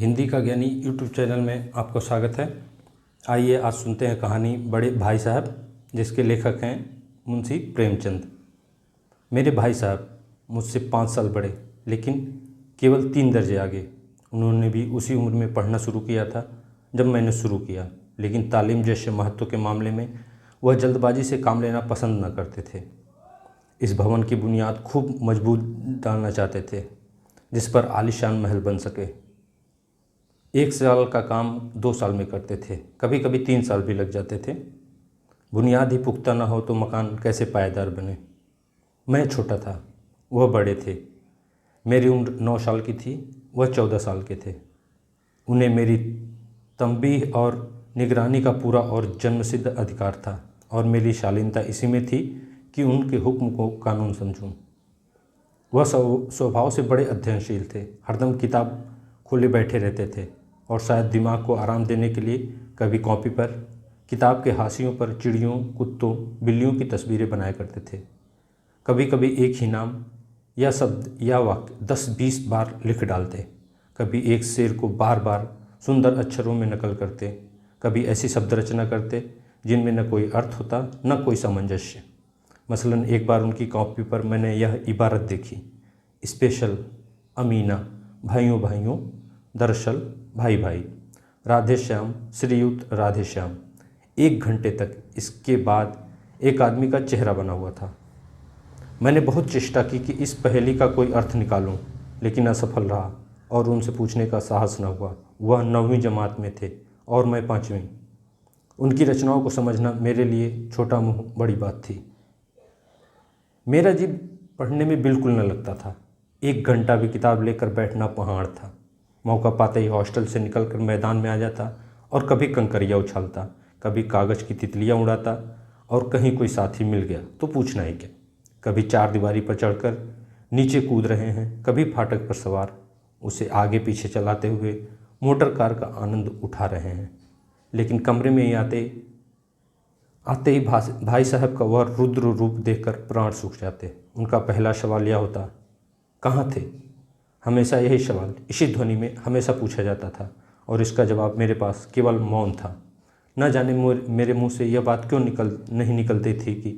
हिंदी का ज्ञानी YouTube channel में आपको स्वागत है। आइए आज सुनते हैं कहानी बड़े भाई साहब, जिसके लेखक हैं मुंशी प्रेमचंद। मेरे भाई साहब मुझसे 5 साल बड़े, लेकिन केवल 3 दर्जे आगे। उन्होंने भी उसी उम्र में पढ़ना शुरू किया था जब मैंने शुरू किया, लेकिन तालीम जैसे महत्व के मामले में वह जल्दबाजी से काम लेना पसंद न करते थे। इस भवन की बुनियाद खूब मजबूत डालना चाहते थे, जिस पर आलीशान महल बन सके। 1 साल का काम 2 साल में करते थे, कभी कभी 3 साल भी लग जाते थे। बुनियाद ही पुख्ता न हो तो मकान कैसे पायदार बने। मैं छोटा था, वह बड़े थे। मेरी उम्र 9 साल की थी, वह 14 साल के थे। उन्हें मेरी तंबीह और निगरानी का पूरा और जन्मसिद्ध अधिकार था, और मेरी शालीनता इसी में थी कि उनके हुक्म को कानून समझूं। वह स्वभाव से बड़े अध्ययनशील थे, हरदम किताब खोले बैठे रहते थे, और शायद दिमाग को आराम देने के लिए कभी कॉपी पर, किताब के हाशियों पर चिड़ियों, कुत्तों, बिल्लियों की तस्वीरें बनाया करते थे। कभी कभी एक ही नाम या शब्द या वाक्य 10-20 बार लिख डालते। कभी एक शेर को बार बार सुंदर अक्षरों में नकल करते। कभी ऐसी शब्द रचना करते जिनमें न कोई अर्थ होता न कोई सामंजस्य। मसलन एक बार उनकी कॉपी पर मैंने यह इबारत देखी: स्पेशल, अमीना, भाइयों भाइयों, दरअसल भाई भाई, राधे श्याम, श्रीयुत राधे श्याम। 1 घंटे तक इसके बाद एक आदमी का चेहरा बना हुआ था। मैंने बहुत चेष्टा की कि इस पहेली का कोई अर्थ निकालूं, लेकिन असफल रहा और उनसे पूछने का साहस न हुआ। वह 9वीं जमात में थे और मैं 5वीं। उनकी रचनाओं को समझना मेरे लिए छोटा मुँह बड़ी बात थी। मेरा जी पढ़ने में बिल्कुल न लगता था। 1 घंटा भी किताब लेकर बैठना पहाड़ था। मौका पाते ही हॉस्टल से निकलकर मैदान में आ जाता और कभी कंकरियाँ उछालता, कभी कागज़ की तितलियाँ उड़ाता, और कहीं कोई साथी मिल गया तो पूछना ही क्या। कभी 4 दीवारी पर चढ़कर नीचे कूद रहे हैं, कभी फाटक पर सवार उसे आगे पीछे चलाते हुए मोटर कार का आनंद उठा रहे हैं। लेकिन कमरे में ही आते ही भाई साहब का वह रुद्र रूप देखकर प्राण सूख जाते। उनका पहला सवाल यह होता: कहाँ थे? हमेशा यही सवाल इसी ध्वनि में हमेशा पूछा जाता था, और इसका जवाब मेरे पास केवल मौन था। न जाने मेरे मुंह से यह बात क्यों नहीं निकलती थी कि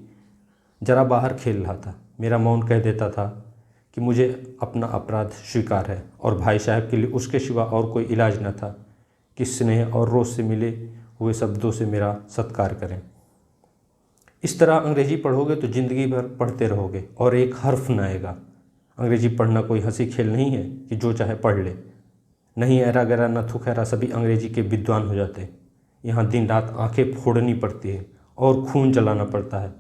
जरा बाहर खेल रहा था। मेरा मौन कह देता था कि मुझे अपना अपराध स्वीकार है, और भाई साहब के लिए उसके सिवा और कोई इलाज न था कि स्नेह और रोष से मिले हुए शब्दों से मेरा सत्कार करें। इस तरह अंग्रेजी पढ़ोगे तो ज़िंदगी भर पढ़ते रहोगे और एक हर्फ न आएगा। अंग्रेजी पढ़ना कोई हंसी खेल नहीं है कि जो चाहे पढ़ ले। नहीं ऐरा गैरा न थुखैरा सभी अंग्रेजी के विद्वान हो जाते। यहाँ दिन रात आंखें फोड़नी पड़ती है और खून जलाना पड़ता है,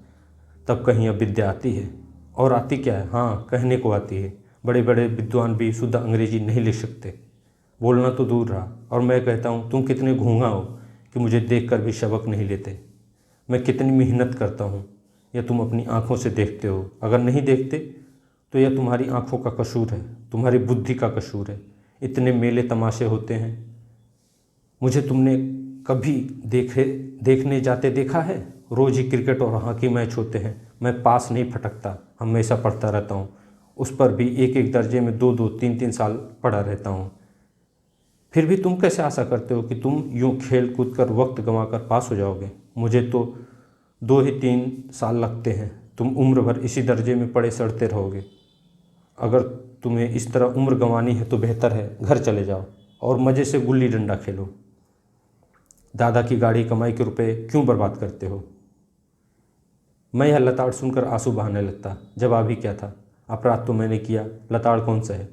तब कहीं अब विद्या आती है। और आती क्या है? हाँ, कहने को आती है। बड़े बड़े विद्वान भी शुद्ध अंग्रेजी नहीं लिख सकते, बोलना तो दूर रहा। और मैं कहता हूँ, तुम कितने घूंघा हो कि मुझे देख कर भी सबक नहीं लेते। मैं कितनी मेहनत करता हूँ, यह तुम अपनी आँखों से देखते हो। अगर नहीं देखते तो यह तुम्हारी आँखों का कसूर है, तुम्हारी बुद्धि का कसूर है। इतने मेले तमाशे होते हैं, मुझे तुमने कभी देखने जाते देखा है? रोज़ ही क्रिकेट और हॉकी मैच होते हैं, मैं पास नहीं फटकता, हमेशा पढ़ता रहता हूँ। उस पर भी 1-1 दर्जे में 2-2, 3-3 साल पढ़ा रहता हूँ। फिर भी तुम कैसे आशा करते हो कि तुम यूँ खेल कूद कर वक्त गंवाकर पास हो जाओगे? मुझे तो 2 ही 3 साल लगते हैं। तुम उम्र भर इसी दर्जे में पड़े सड़ते रहोगे। अगर तुम्हें इस तरह उम्र गंवानी है तो बेहतर है घर चले जाओ और मज़े से गुल्ली डंडा खेलो। दादा की गाड़ी कमाई के रुपए क्यों बर्बाद करते हो? मैं यह लताड़ सुनकर आंसू बहाने लगता। जवाब ही क्या था? अपराध तो मैंने किया, लताड़ कौन सा है?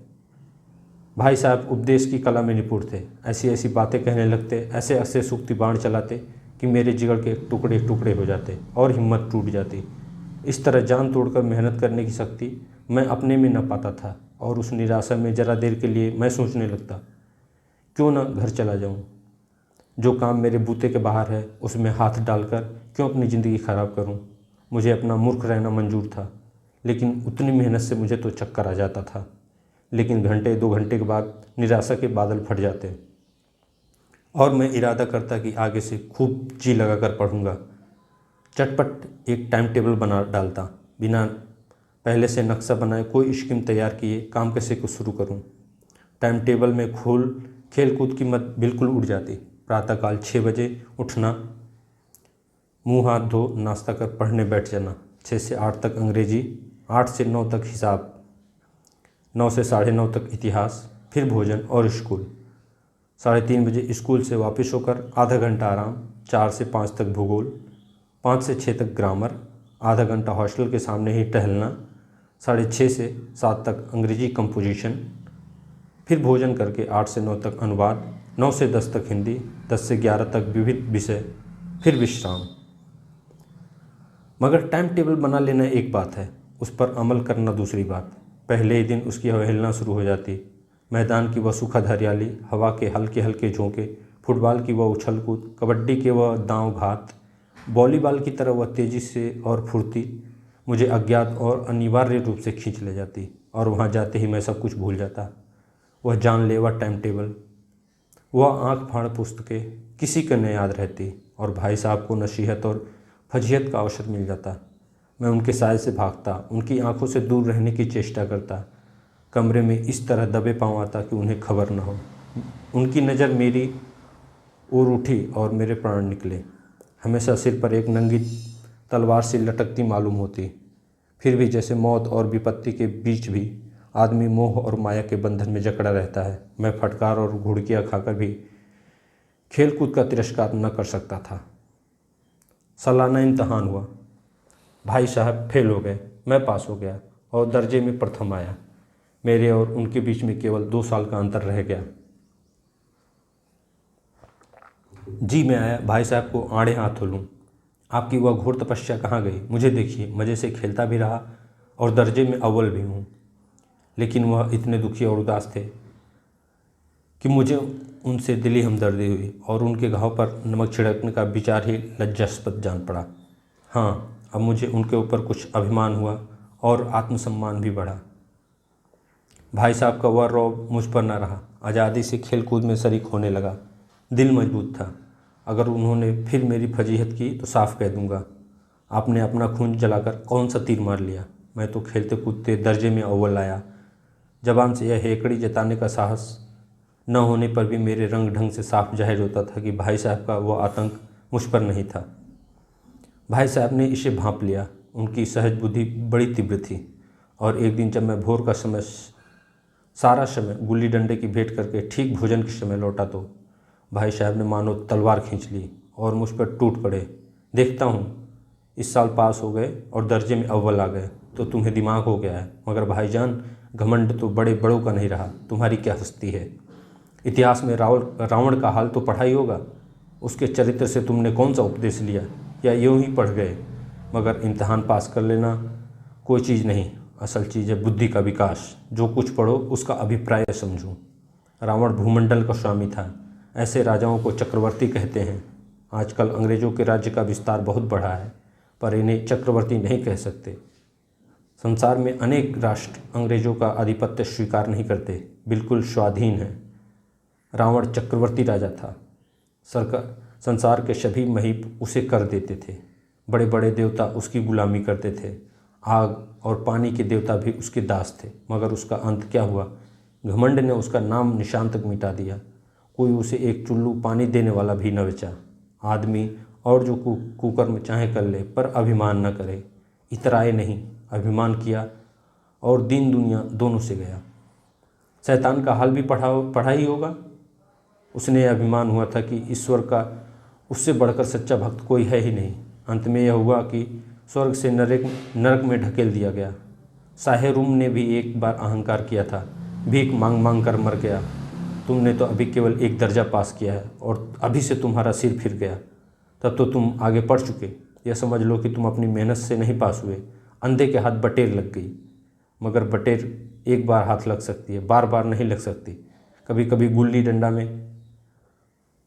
भाई साहब उपदेश की कला में निपुण थे। ऐसी ऐसी बातें कहने लगते, ऐसे ऐसे सूक्ति बाण चलाते कि मेरे जिगर के टुकड़े टुकड़े हो जाते और हिम्मत टूट जाती। इस तरह जान तोड़कर मेहनत करने की शक्ति मैं अपने में न पाता था, और उस निराशा में जरा देर के लिए मैं सोचने लगता, क्यों न घर चला जाऊं। जो काम मेरे बूते के बाहर है उसमें हाथ डालकर क्यों अपनी ज़िंदगी ख़राब करूं। मुझे अपना मूर्ख रहना मंजूर था, लेकिन उतनी मेहनत से मुझे तो चक्कर आ जाता था। लेकिन घंटे 2 घंटे के बाद निराशा के बादल फट जाते और मैं इरादा करता कि आगे से खूब जी लगाकर पढ़ूंगा। चटपट एक टाइम टेबल बना डालता, बिना पहले से नक्शा बनाए, कोई स्कीम तैयार किए काम कैसे को शुरू करूं। टाइम टेबल में खोल खेल कूद की मत बिल्कुल उड़ जाती। प्रातःकाल 6 बजे उठना, मुंह हाथ धो नाश्ता कर पढ़ने बैठ जाना। 6 से 8 तक अंग्रेजी, 8 से 9 तक हिसाब, 9 से 9:30 तक इतिहास, फिर भोजन और स्कूल। 3:30 बजे स्कूल से वापस होकर आधा घंटा आराम, 4 से 5 तक भूगोल, 5 से 6 तक ग्रामर, आधा घंटा हॉस्टल के सामने ही टहलना, 6:30 से 7 तक अंग्रेजी कंपोजिशन, फिर भोजन करके 8 से 9 तक अनुवाद, 9 से 10 तक हिंदी, 10 से 11 तक विविध विषय, फिर विश्राम। मगर टाइम टेबल बना लेना एक बात है, उस पर अमल करना दूसरी बात। पहले ही दिन उसकी अवहेलना शुरू हो जाती। मैदान की वह सुखद हरियाली, हवा के हल्के हल्के झोंके, फुटबॉल की वह उछल कूद, कबड्डी के वह दांव घात, वॉलीबॉल की तरह वह तेज़ी से और फुर्ती मुझे अज्ञात और अनिवार्य रूप से खींच ले जाती। और वहाँ जाते ही मैं सब कुछ भूल जाता। वह जानलेवा टाइम टेबल, वह आँख फाड़ पुस्तकें किसी को न याद रहती, और भाई साहब को नसीहत और फजीहत का अवसर मिल जाता। मैं उनके साय से भागता, उनकी आंखों से दूर रहने की चेष्टा करता, कमरे में इस तरह दबे पाँव आता कि उन्हें खबर न हो। उनकी नज़र मेरी ओर उठी और मेरे प्राण निकले। हमेशा सिर पर एक नंगी तलवार सी लटकती मालूम होती। फिर भी जैसे मौत और विपत्ति के बीच भी आदमी मोह और माया के बंधन में जकड़ा रहता है। मैं फटकार और घुड़कियाँ खाकर भी खेल कूद का तिरस्कार न कर सकता था। सालाना इम्तहान हुआ। भाई साहब फेल हो गए, मैं पास हो गया और दर्जे में प्रथम आया। मेरे और उनके बीच में केवल 2 साल का अंतर रह गया। जी मैं आया भाई साहब को आड़े हाथों लूँ। आपकी वह घोर तपस्या कहाँ गई? मुझे देखिए, मज़े से खेलता भी रहा और दर्जे में अव्वल भी हूँ। लेकिन वह इतने दुखी और उदास थे कि मुझे उनसे दिली हमदर्दी हुई और उनके घाव पर नमक छिड़कने का विचार ही लज्जास्पद जान पड़ा। हाँ, अब मुझे उनके ऊपर कुछ अभिमान हुआ और आत्मसम्मान भी बढ़ा। भाई साहब का वह रौब मुझ पर न रहा। आज़ादी से खेल कूद में शरीक होने लगा। दिल मजबूत था। अगर उन्होंने फिर मेरी फजीहत की तो साफ कह दूंगा, आपने अपना खून जलाकर कौन सा तीर मार लिया? मैं तो खेलते कूदते दर्जे में अव्वल आया। जबान से यह हेकड़ी जताने का साहस न होने पर भी मेरे रंग ढंग से साफ जाहिर होता था कि भाई साहब का वह आतंक मुझ पर नहीं था। भाई साहब ने इसे भांप लिया। उनकी सहज बुद्धि बड़ी तीव्र थी और एक दिन जब मैं भोर का समय सारा समय गुल्ली डंडे की भेंट करके ठीक भोजन के समय लौटा तो भाई साहब ने मानो तलवार खींच ली और मुझ पर टूट पड़े। देखता हूँ इस साल पास हो गए और दर्जे में अव्वल आ गए तो तुम्हें दिमाग हो गया है, मगर भाईजान घमंड तो बड़े बड़ों का नहीं रहा। तुम्हारी क्या हस्ती है? इतिहास में रावण का हाल तो पढ़ा ही होगा। उसके चरित्र से तुमने कौन सा उपदेश लिया, या यूँ ही पढ़ गए? मगर इम्तहान पास कर लेना कोई चीज़ नहीं, असल चीज़ है बुद्धि का विकास। जो कुछ पढ़ो उसका अभिप्राय समझो। रावण भूमंडल का स्वामी था। ऐसे राजाओं को चक्रवर्ती कहते हैं। आजकल अंग्रेज़ों के राज्य का विस्तार बहुत बढ़ा है, पर इन्हें चक्रवर्ती नहीं कह सकते। संसार में अनेक राष्ट्र अंग्रेज़ों का आधिपत्य स्वीकार नहीं करते, बिल्कुल स्वाधीन है। रावण चक्रवर्ती राजा था। संसार के सभी महीप उसे कर देते थे। बड़े बड़े देवता उसकी गुलामी करते थे। आग और पानी के देवता भी उसके दास थे। मगर उसका अंत क्या हुआ? घमंड ने उसका नाम निशान तक मिटा दिया। कोई उसे एक चुल्लू पानी देने वाला भी न बचा। आदमी और जो कुकर्म चाहे कर ले, पर अभिमान न करे। इतराए नहीं, अभिमान किया और दीन दुनिया दोनों से गया। शैतान का हाल भी पढ़ा ही होगा। उसने अभिमान हुआ था कि ईश्वर का उससे बढ़कर सच्चा भक्त कोई है ही नहीं। अंत में यह हुआ कि स्वर्ग से नरक में ढकेल दिया गया। साहेरूम ने भी एक बार अहंकार किया था, भीख मांग मांग कर मर गया। तुमने तो अभी केवल एक दर्जा पास किया है और अभी से तुम्हारा सिर फिर गया। तब तो तुम आगे पढ़ चुके। यह समझ लो कि तुम अपनी मेहनत से नहीं पास हुए। अंधे के हाथ बटेर लग गई। मगर बटेर एक बार हाथ लग सकती है, बार बार नहीं लग सकती। कभी कभी गुल्ली डंडा में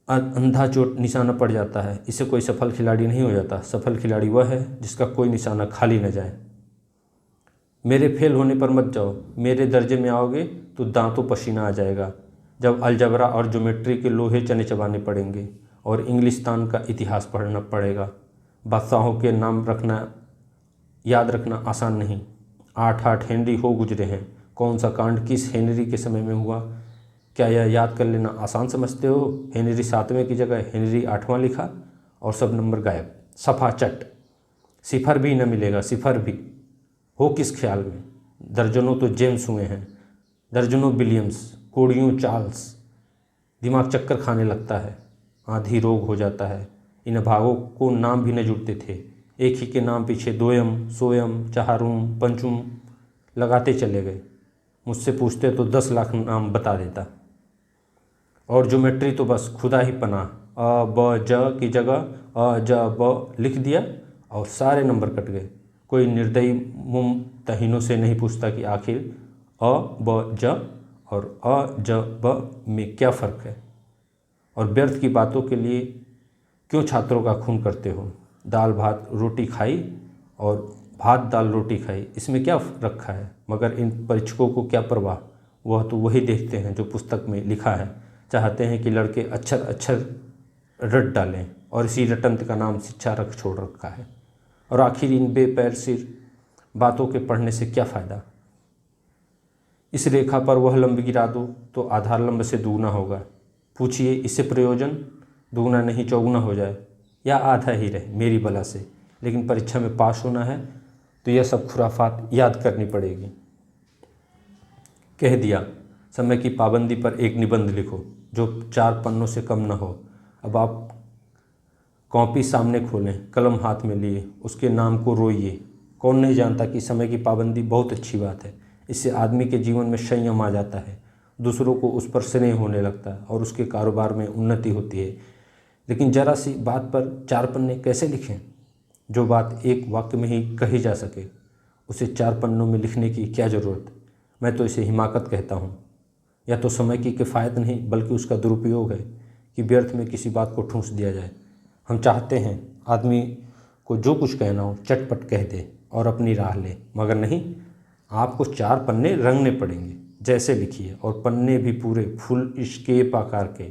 अंधा चोट निशाना पड़ जाता है। इससे कोई सफल खिलाड़ी नहीं हो जाता। सफल खिलाड़ी वह है जिसका कोई निशाना खाली न जाए। मेरे फेल होने पर मत जाओ। मेरे दर्जे में आओगे तो दांतों पसीना आ जाएगा जब अलजबरा और ज्योमेट्री के लोहे चने चबाने पड़ेंगे और इंग्लिस्तान का इतिहास पढ़ना पड़ेगा। बादशाहों के नाम याद रखना आसान नहीं। 8 हेनरी हो गुजरे हैं। कौन सा कांड किस हेनरी के समय में हुआ क्या यह याद कर लेना आसान समझते हो? हेनरी 7वें की जगह हेनरी 8वां लिखा और सब नंबर गायब। सफ़ा चट। सिफर भी न मिलेगा, सिफर भी। हो किस ख्याल में? दर्जनों तो जेम्स हुए हैं, दर्जनों विलियम्स, कोड़ियों चार्ल्स। दिमाग चक्कर खाने लगता है, आधी रोग हो जाता है। इन भागों को नाम भी न जुड़ते थे। एक ही के नाम पीछे दोयम, सोयम, चहारुम, पंचुम लगाते चले गए। मुझसे पूछते तो 10 लाख नाम बता देता। और ज्योमेट्री तो बस खुदा ही पनाह। अ ब ज की जगह अ ज ब लिख दिया और सारे नंबर कट गए। कोई निर्दयी मुमतहिनों से नहीं पूछता कि आखिर अ ब ज और अ ज ब में क्या फ़र्क है, और व्यर्थ की बातों के लिए क्यों छात्रों का खून करते हो? दाल भात रोटी खाई और भात दाल रोटी खाई, इसमें क्या रखा है? मगर इन परीक्षकों को क्या परवाह, वह तो वही देखते हैं जो पुस्तक में लिखा है। चाहते हैं कि लड़के अक्षर अक्षर रट डालें, और इसी रटंत का नाम शिक्षा रख छोड़ रखा है। और आखिर इन बेपैर सिर बातों के पढ़ने से क्या फ़ायदा? इस रेखा पर वह लंब गिरा दो तो आधार लंब से दुगना होगा। पूछिए इससे प्रयोजन? दुगना नहीं चौगुना हो जाए, या आधा ही रहे मेरी बला से। लेकिन परीक्षा में पास होना है तो यह सब खुराफात याद करनी पड़ेगी। कह दिया, समय की पाबंदी पर एक निबंध लिखो जो 4 पन्नों से कम न हो। अब आप कॉपी सामने खोलें, कलम हाथ में लिए, उसके नाम को रोइए। कौन नहीं जानता कि समय की पाबंदी बहुत अच्छी बात है। इससे आदमी के जीवन में संयम आ जाता है, दूसरों को उस पर स्नेह होने लगता है और उसके कारोबार में उन्नति होती है। लेकिन जरा सी बात पर 4 पन्ने कैसे लिखें? जो बात एक वाक्य में ही कही जा सके उसे 4 पन्नों में लिखने की क्या ज़रूरत? मैं तो इसे हिमाकत कहता हूँ। या तो समय की किफ़ायत नहीं बल्कि उसका दुरुपयोग है कि व्यर्थ में किसी बात को ठूंस दिया जाए। हम चाहते हैं आदमी को जो कुछ कहना हो चटपट कह दे और अपनी राह ले, मगर नहीं, आपको 4 पन्ने रंगने पड़ेंगे। जैसे लिखिए, और पन्ने भी पूरे फुल स्केप आकार के।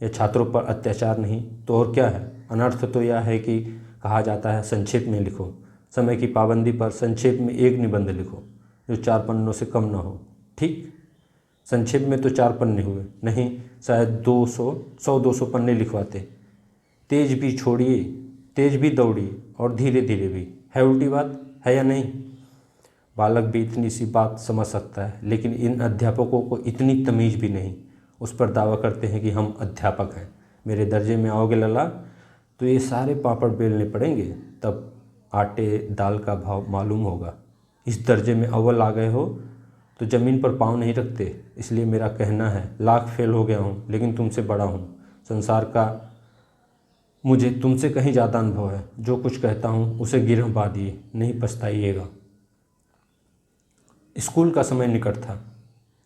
यह छात्रों पर अत्याचार नहीं तो और क्या है? अनर्थ तो यह है कि कहा जाता है संक्षेप में लिखो। समय की पाबंदी पर संक्षेप में एक निबंध लिखो जो 4 पन्नों से कम न हो। ठीक, संक्षेप में तो 4 पन्ने हुए, नहीं शायद 100-200 पन्ने लिखवाते। तेज भी छोड़िए, तेज भी दौड़िए और धीरे धीरे भी। है उल्टी बात, है या नहीं? बालक भी इतनी सी बात समझ सकता है, लेकिन इन अध्यापकों को इतनी तमीज़ भी नहीं। उस पर दावा करते हैं कि हम अध्यापक हैं। मेरे दर्जे में आओगे लला तो ये सारे पापड़ बेलने पड़ेंगे, तब आटे दाल का भाव मालूम होगा। इस दर्जे में अव्वल आ गए हो तो ज़मीन पर पाँव नहीं रखते। इसलिए मेरा कहना है, लाख फेल हो गया हूँ लेकिन तुमसे बड़ा हूँ। संसार का मुझे तुमसे कहीं ज़्यादा अनुभव है। जो कुछ कहता हूँ उसे गिरह पा दिए, नहीं पछताइएगा। स्कूल का समय निकट था।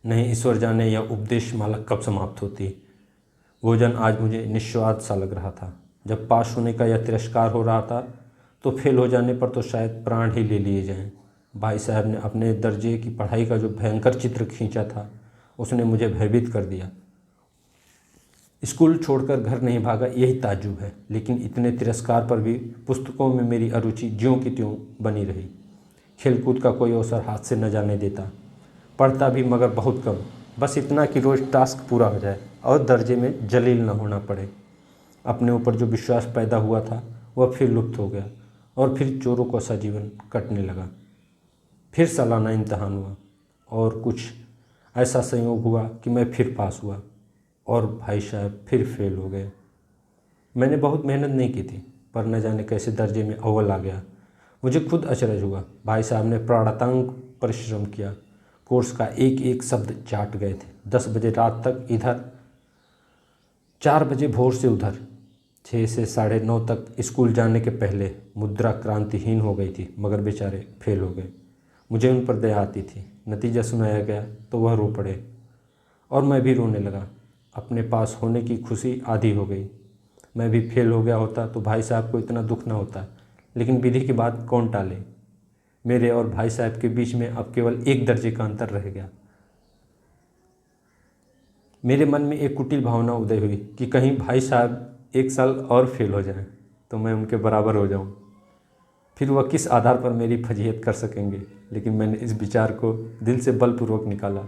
नहीं ईश्वर जाने यह उपदेश माला कब समाप्त होती। भोजन आज मुझे निस्वाद सा लग रहा था। जब पास होने का यह तिरस्कार हो रहा था तो फेल हो जाने पर तो शायद प्राण ही ले लिए जाएं। भाई साहब ने अपने दर्जे की पढ़ाई का जो भयंकर चित्र खींचा था उसने मुझे भयभीत कर दिया। स्कूल छोड़कर घर नहीं भागा, यही ताज्जुब है। लेकिन इतने तिरस्कार पर भी पुस्तकों में मेरी अरुचि ज्यों की त्यों बनी रही। खेलकूद का कोई अवसर हाथ से न जाने देता। पढ़ता भी मगर बहुत कम, बस इतना कि रोज़ टास्क पूरा हो जाए और दर्जे में जलील न होना पड़े। अपने ऊपर जो विश्वास पैदा हुआ था वह फिर लुप्त हो गया और फिर चोरों को सा जीवन कटने लगा। फिर सालाना इम्तहान हुआ और कुछ ऐसा संयोग हुआ कि मैं फिर पास हुआ और भाई साहब फिर फेल हो गए। मैंने बहुत मेहनत नहीं की थी पर न जाने कैसे दर्जे में अव्वल आ गया। मुझे खुद अचरज हुआ। भाई साहब ने प्राणांतक परिश्रम किया, कोर्स का एक एक शब्द चाट गए थे। 10 बजे रात तक इधर, 4 बजे भोर से उधर। 6 से 9:30 तक स्कूल जाने के पहले मुद्रा क्रांतिहीन हो गई थी, मगर बेचारे फेल हो गए। मुझे उन पर दया आती थी। नतीजा सुनाया गया तो वह रो पड़े और मैं भी रोने लगा। अपने पास होने की खुशी आधी हो गई। मैं भी फेल हो गया होता तो भाई साहब को इतना दुख न होता, लेकिन विधि की बात कौन टाले। मेरे और भाई साहब के बीच में अब केवल 1 दर्जे का अंतर रह गया। मेरे मन में एक कुटिल भावना उदय हुई कि कहीं भाई साहब 1 साल और फेल हो जाएं तो मैं उनके बराबर हो जाऊं। फिर वह किस आधार पर मेरी फजीहत कर सकेंगे। लेकिन मैंने इस विचार को दिल से बलपूर्वक निकाला।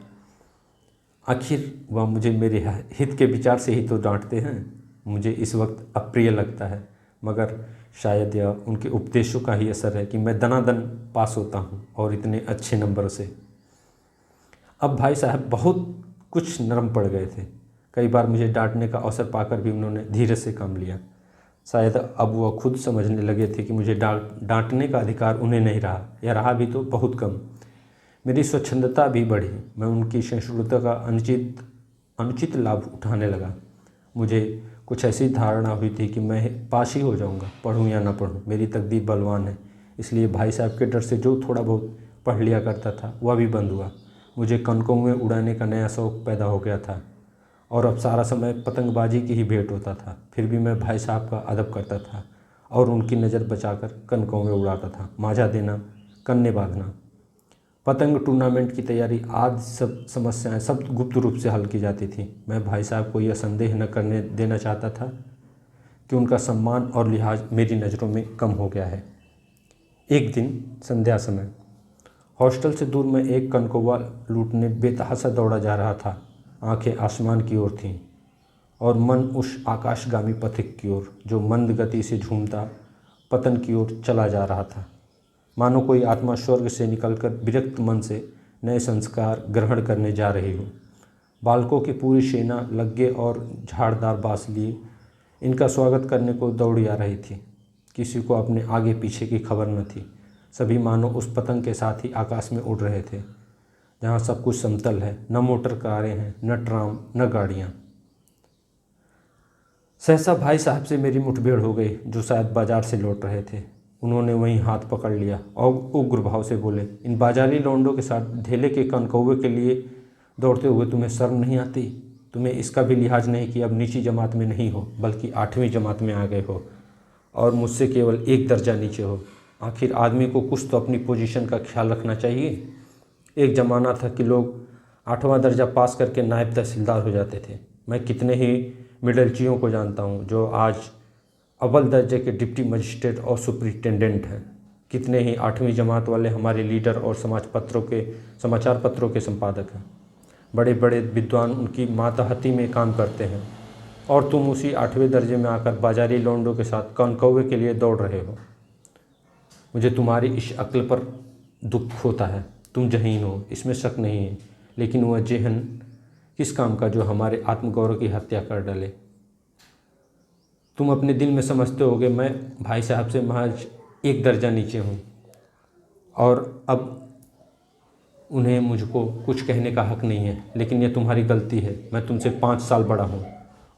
आखिर वह मुझे मेरे हित के विचार से ही तो डांटते हैं। मुझे इस वक्त अप्रिय लगता है, मगर शायद यह उनके उपदेशों का ही असर है कि मैं दनादन पास होता हूँ और इतने अच्छे नंबर से। अब भाई साहब बहुत कुछ नरम पड़ गए थे। कई बार मुझे डांटने का अवसर पाकर भी उन्होंने धीरे से काम लिया। शायद अब वह खुद समझने लगे थे कि मुझे डांटने का अधिकार उन्हें नहीं रहा, या रहा भी तो बहुत कम। मेरी स्वच्छंदता भी बढ़ी। मैं उनकी सहिष्णुता का अनुचित लाभ उठाने लगा। मुझे कुछ ऐसी धारणा हुई थी कि मैं पास ही हो जाऊंगा, पढ़ूं या ना पढ़ूं। मेरी तकदीर बलवान है, इसलिए भाई साहब के डर से जो थोड़ा बहुत पढ़ लिया करता था वह भी बंद हुआ। मुझे कनकों में उड़ाने का नया शौक़ पैदा हो गया था और अब सारा समय पतंगबाजी की ही भेंट होता था। फिर भी मैं भाई साहब का अदब करता था और उनकी नज़र बचाकर कनकों में उड़ाता था। मांझा देना, कन्ने बांधना, पतंग टूर्नामेंट की तैयारी आदि सब समस्याएं सब गुप्त रूप से हल की जाती थी। मैं भाई साहब को यह संदेह न करने देना चाहता था कि उनका सम्मान और लिहाज मेरी नज़रों में कम हो गया है। एक दिन संध्या समय हॉस्टल से दूर मैं एक कनकौवा लूटने बेतहाशा दौड़ा जा रहा था। आंखें आसमान की ओर थीं और मन उस आकाशगामी पथिक की ओर जो मंद गति से झूमता पतन की ओर चला जा रहा था। मानो कोई आत्मा स्वर्ग से निकलकर विरक्त मन से नए संस्कार ग्रहण करने जा रही हो। बालकों की पूरी सेना लग्गे और झाड़दार बाँस लिए इनका स्वागत करने को दौड़ी आ रही थी। किसी को अपने आगे पीछे की खबर न थी। सभी मानो उस पतंग के साथ ही आकाश में उड़ रहे थे, जहाँ सब कुछ समतल है। न मोटर कारें हैं, न ट्राम, न गाड़ियाँ। सहसा भाई साहब से मेरी मुठभेड़ हो गई, जो शायद बाजार से लौट रहे थे। उन्होंने वहीं हाथ पकड़ लिया और उग्र भाव से बोले, इन बाजारी लौंडों के साथ ढेले के कनकौवे के लिए दौड़ते हुए तुम्हें शर्म नहीं आती? तुम्हें इसका भी लिहाज नहीं कि अब नीची जमात में नहीं हो, बल्कि 8वीं जमात में आ गए हो और मुझसे केवल एक दर्जा नीचे हो। आखिर आदमी को कुछ तो अपनी पोजीशन का ख्याल रखना चाहिए। एक ज़माना था कि लोग 8वां दर्जा पास करके नायब तहसीलदार हो जाते थे। मैं कितने ही मिडलचियों को जानता हूँ जो आज अव्वल दर्जे के डिप्टी मजिस्ट्रेट और सुपरिटेंडेंट हैं। कितने ही 8वीं जमात वाले हमारे लीडर और समाचार पत्रों के संपादक हैं। बड़े बड़े विद्वान उनकी मातहती में काम करते हैं और तुम उसी 8वें दर्जे में आकर बाजारी लौंडों के साथ कनकौवे के लिए दौड़ रहे हो। मुझे तुम्हारी इस अक्ल पर दुख होता है। तुम जहीन हो, इसमें शक नहीं है, लेकिन वह जहन किस काम का जो हमारे आत्मगौरव की हत्या कर डाले। तुम अपने दिल में समझते होगे मैं भाई साहब से महज एक दर्जा नीचे हूँ और अब उन्हें मुझको कुछ कहने का हक नहीं है, लेकिन यह तुम्हारी गलती है। मैं तुमसे 5 साल बड़ा हूँ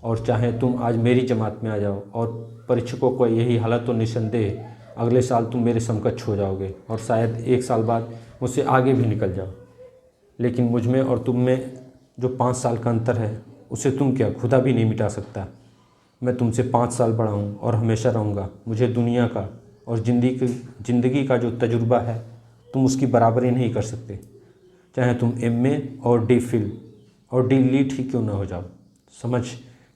और चाहे तुम आज मेरी जमात में आ जाओ और परीक्षकों को यही हालत तो निसंदेह अगले साल तुम मेरे समकक्ष हो जाओगे और शायद 1 साल बाद मुझसे आगे भी निकल जाओ। लेकिन मुझ में और तुम में जो 5 साल का अंतर है उसे तुम क्या खुदा भी नहीं मिटा सकता। मैं तुमसे 5 साल बड़ा हूँ और हमेशा रहूँगा। मुझे दुनिया का और ज़िंदगी का जो तजुर्बा है तुम उसकी बराबरी नहीं कर सकते, चाहे तुम MA और D.Phil और D.Lit ही क्यों ना हो जाओ। समझ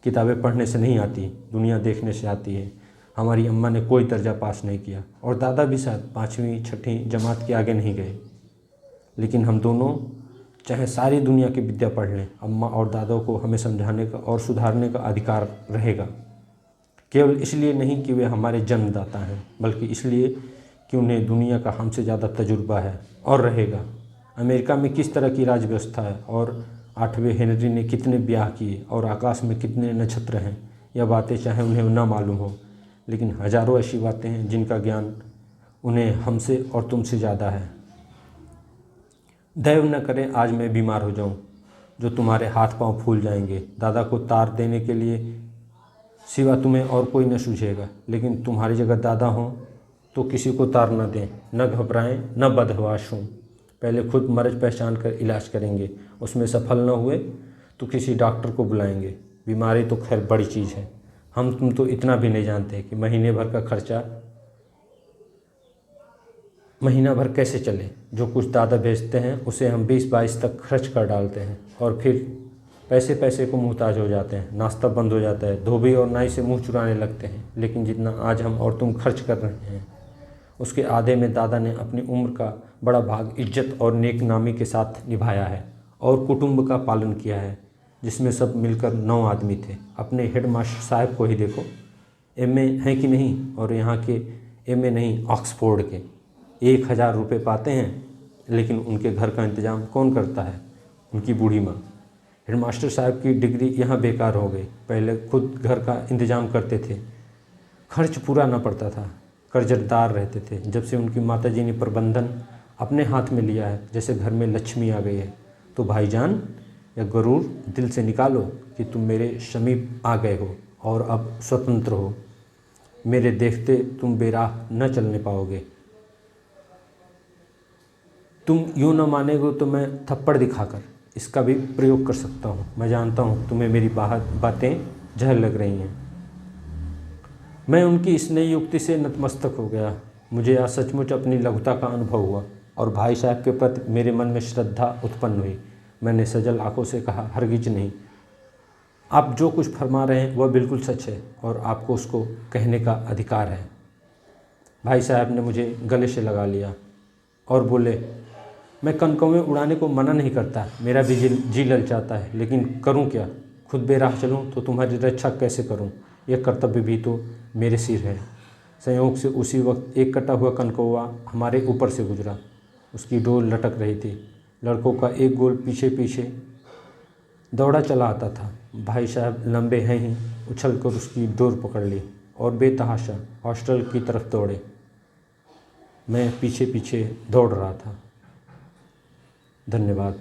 किताबें पढ़ने से नहीं आती, दुनिया देखने से आती है। हमारी अम्मा ने कोई दर्जा पास नहीं किया और दादा भी शायद 5वीं 6वीं जमात के आगे नहीं गए, लेकिन हम दोनों चाहे सारी दुनिया की विद्या पढ़ लें, अम्मा और दादों को हमें समझाने का और सुधारने का अधिकार रहेगा। केवल इसलिए नहीं कि वे हमारे जन्मदाता हैं, बल्कि इसलिए कि उन्हें दुनिया का हमसे ज़्यादा तजुर्बा है और रहेगा। अमेरिका में किस तरह की राज व्यवस्था है और 8वें हेनरी ने कितने ब्याह किए और आकाश में कितने नक्षत्र हैं, यह बातें चाहे उन्हें न मालूम हो, लेकिन हजारों ऐसी बातें हैं जिनका ज्ञान उन्हें हमसे और तुमसे ज़्यादा है। दैव न करें आज मैं बीमार हो जाऊं, जो तुम्हारे हाथ पांव फूल जाएंगे। दादा को तार देने के लिए सिवा तुम्हें और कोई न सूझेगा, लेकिन तुम्हारी जगह दादा हों तो किसी को तार न दें, न घबराएं, न बदहवास हों। पहले खुद मर्ज पहचान कर इलाज करेंगे, उसमें सफल न हुए तो किसी डॉक्टर को बुलाएंगे। बीमारी तो खैर बड़ी चीज़ है, हम तुम तो इतना भी नहीं जानते कि महीने भर का खर्चा महीना भर कैसे चले। जो कुछ दादा भेजते हैं उसे हम 20-22 तक खर्च कर डालते हैं और फिर पैसे पैसे को मुहताज हो जाते हैं। नाश्ता बंद हो जाता है, धोबी और नाई से मुंह चुराने लगते हैं। लेकिन जितना आज हम और तुम खर्च कर रहे हैं उसके आधे में दादा ने अपनी उम्र का बड़ा भाग इज्जत और नेक नामी के साथ निभाया है और कुटुंब का पालन किया है, जिसमें सब मिलकर 9 आदमी थे। अपने हेडमास्टर साहब को ही देखो, एमए हैं कि नहीं, और यहाँ के एमए नहीं, ऑक्सफोर्ड के 1000 रुपये पाते हैं, लेकिन उनके घर का इंतज़ाम कौन करता है? उनकी बूढ़ी माँ। हेडमास्टर साहब की डिग्री यहाँ बेकार हो गई। पहले खुद घर का इंतज़ाम करते थे, खर्च पूरा ना पड़ता था, कर्जदार रहते थे। जब से उनकी माताजी ने प्रबंधन अपने हाथ में लिया है, जैसे घर में लक्ष्मी आ गई है। तो भाईजान, या गरूर दिल से निकालो कि तुम मेरे समीप आ गए हो और अब स्वतंत्र हो। मेरे देखते तुम बेराह न चलने पाओगे। तुम यूँ न मानेगो तो मैं थप्पड़ दिखाकर इसका भी प्रयोग कर सकता हूँ। मैं जानता हूँ तुम्हें मेरी बातें जहर लग रही हैं। मैं उनकी इस नई युक्ति से नतमस्तक हो गया। मुझे आज सचमुच अपनी लघुता का अनुभव हुआ और भाई साहब के प्रति मेरे मन में श्रद्धा उत्पन्न हुई। मैंने सजल आंखों से कहा, हरगिज नहीं, आप जो कुछ फरमा रहे हैं वह बिल्कुल सच है और आपको उसको कहने का अधिकार है। भाई साहब ने मुझे गले से लगा लिया और बोले, मैं कनकौवे उड़ाने को मना नहीं करता, मेरा भी जी ललचाता है, लेकिन करूं क्या? खुद बेराह चलूं तो तुम्हारी रक्षा कैसे करूं? यह कर्तव्य भी तो मेरे सिर है। संयोग से उसी वक्त एक कटा हुआ कनकौवा हमारे ऊपर से गुजरा। उसकी डोर लटक रही थी। लड़कों का एक गोल पीछे पीछे दौड़ा चला आता था। भाई साहब लंबे हैं ही उछलकर उसकी डोर पकड़ ली और बेतहाशा हॉस्टल की तरफ दौड़े। मैं पीछे पीछे दौड़ रहा था। धन्यवाद।